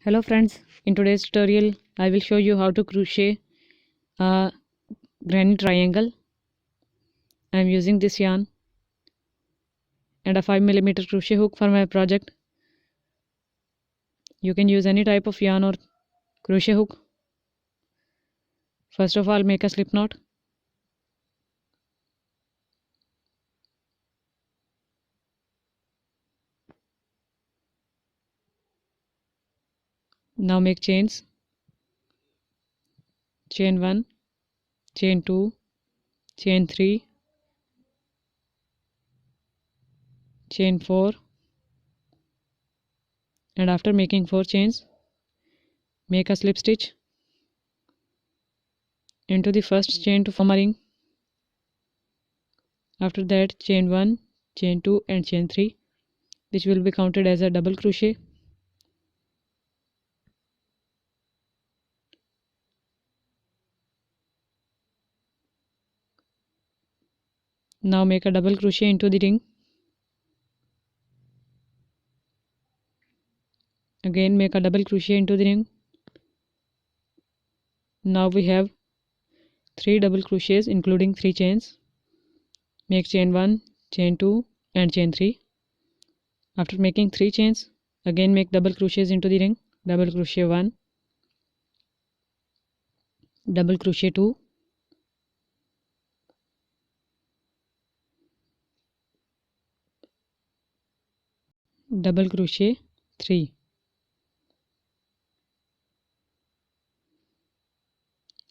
Hello friends, in today's tutorial I will show you how to crochet a granny triangle. I am using this yarn and a 5mm crochet hook for my project. You can use any type of yarn or crochet hook. First of all, make a slip knot. Now make chains. Chain 1, chain 2, chain 3, chain 4, and after making 4 chains, make a slip stitch into the first chain to form a ring. After that, chain 1, chain 2 and chain 3, which will be counted as a double crochet. Now make a double crochet into the ring. Again make a double crochet into the ring. Now we have 3 double crochets including 3 chains. Make chain 1, chain 2 and chain 3. After making 3 chains, again make double crochets into the ring. Double crochet 1, double crochet 2, double crochet 3.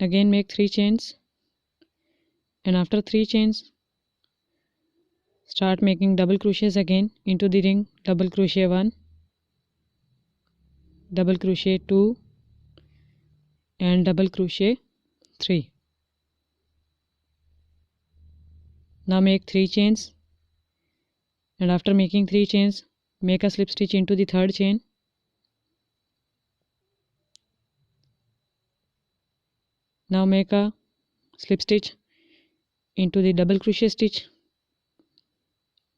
Again make 3 chains, and after 3 chains start making double crochets again into the ring. Double crochet 1, double crochet 2 and double crochet 3. Now make 3 chains, and after making 3 chains make a slip stitch into the third chain. Now make a slip stitch into the double crochet stitch.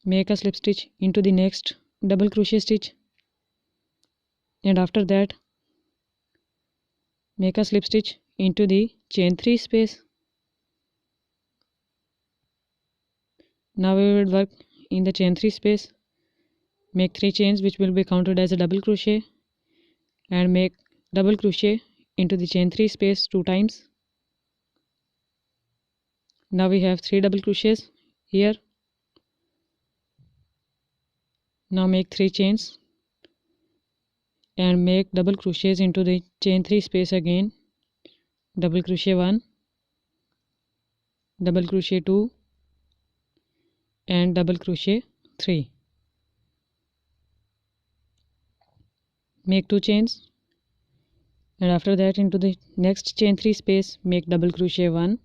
Make a slip stitch into the next double crochet stitch, and after that make a slip stitch into the chain 3 space. Now we will work in the chain 3 space. Make 3 chains which will be counted as a double crochet, and make double crochet into the chain 3 space 2 times. Now we have 3 double crochets here. Now make 3 chains and make double crochets into the chain 3 space again. Double crochet 1, double crochet 2 and double crochet 3. Make 2 chains, and after that into the next chain 3 space make double crochet 1,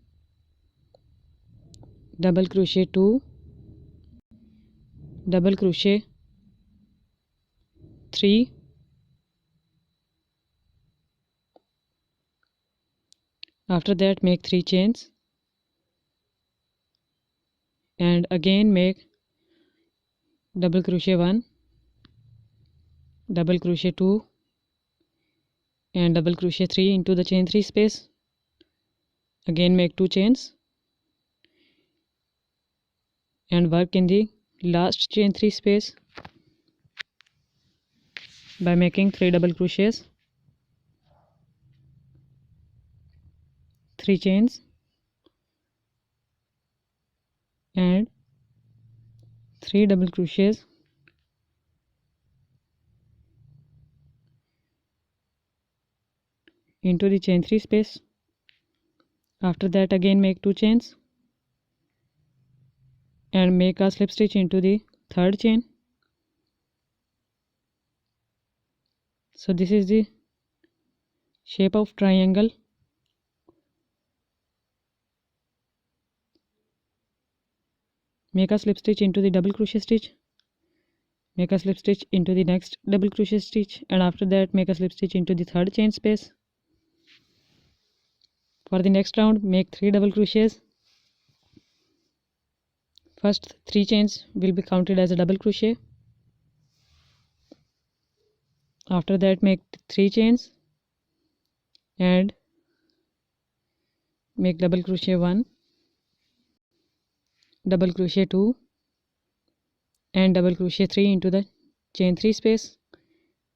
double crochet 2, double crochet 3, after that make 3 chains, and again make double crochet 1, double crochet 2 and double crochet 3 into the chain 3 space. Again make 2 chains and work in the last chain 3 space by making 3 double crochets, 3 chains and 3 double crochets into the chain 3 space. After that again make 2 chains and make a slip stitch into the third chain. So this is the shape of triangle. Make a slip stitch into the double crochet stitch, make a slip stitch into the next double crochet stitch, and after that make a slip stitch into the third chain space. For the next round make 3 double crochets. First 3 chains will be counted as a double crochet. After that make 3 chains and make double crochet 1, double crochet 2 and double crochet 3 into the chain 3 space,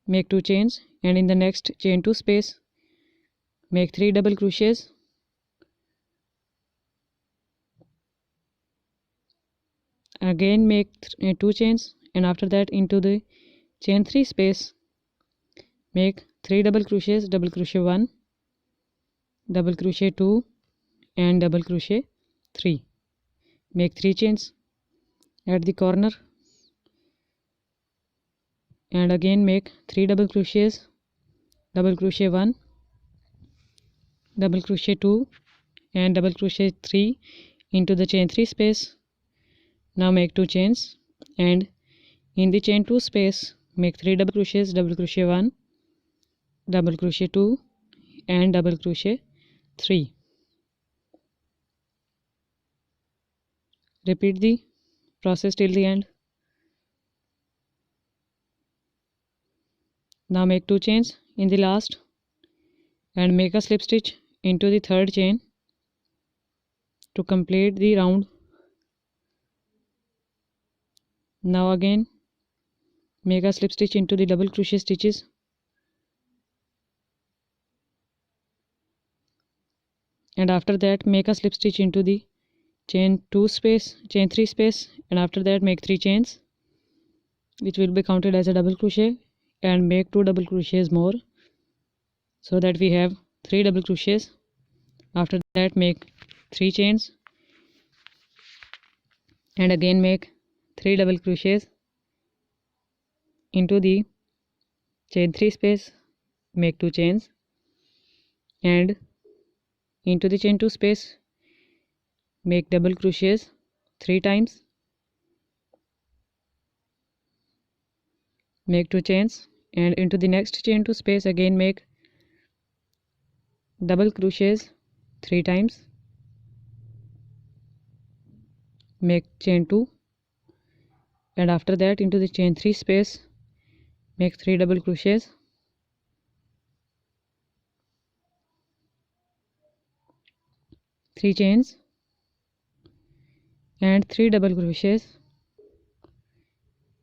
make 2 chains, and in the next chain 2 space make 3 double crochets, again make 2 chains, and after that into the chain 3 space make 3 double crochets, double crochet 1, double crochet 2 and double crochet 3, make 3 chains at the corner, and again make 3 double crochets, double crochet 1, double crochet 2 and double crochet 3 into the chain 3 space. Now make 2 chains, and in the chain 2 space make 3 double crochets, double crochet 1, double crochet 2 and double crochet 3. Repeat the process till the end. Now make 2 chains in the last and make a slip stitch into the third chain to complete the round. Now again make a slip stitch into the double crochet stitches, and after that make a slip stitch into the chain 2 space, chain 3 space, and after that make 3 chains which will be counted as a double crochet, and make 2 double crochets more so that we have 3 double crochets. After that make 3 chains and again make 3 double crochets into the chain 3 space, make 2 chains, and into the chain 2 space make double crochets 3 times, make 2 chains, and into the next chain 2 space again make double crochets 3 times, make chain 2, and after that into the chain 3 space make 3 double crochets, three chains and 3 double crochets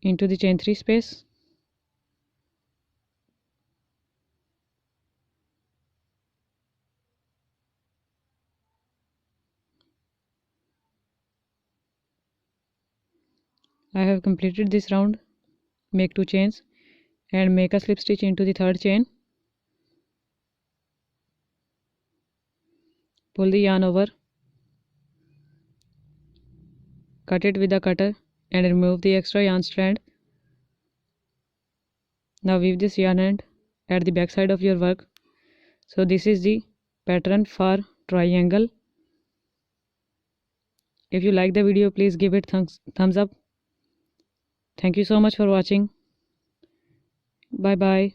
into the chain 3 space, I have completed this round. Make 2 chains and make a slip stitch into the third chain, pull the yarn over, cut it with the cutter and remove the extra yarn strand. Now weave this yarn end at the back side of your work. So this is the pattern for triangle. If you like the video, please give it thumbs up. Thank you so much for watching. Bye bye.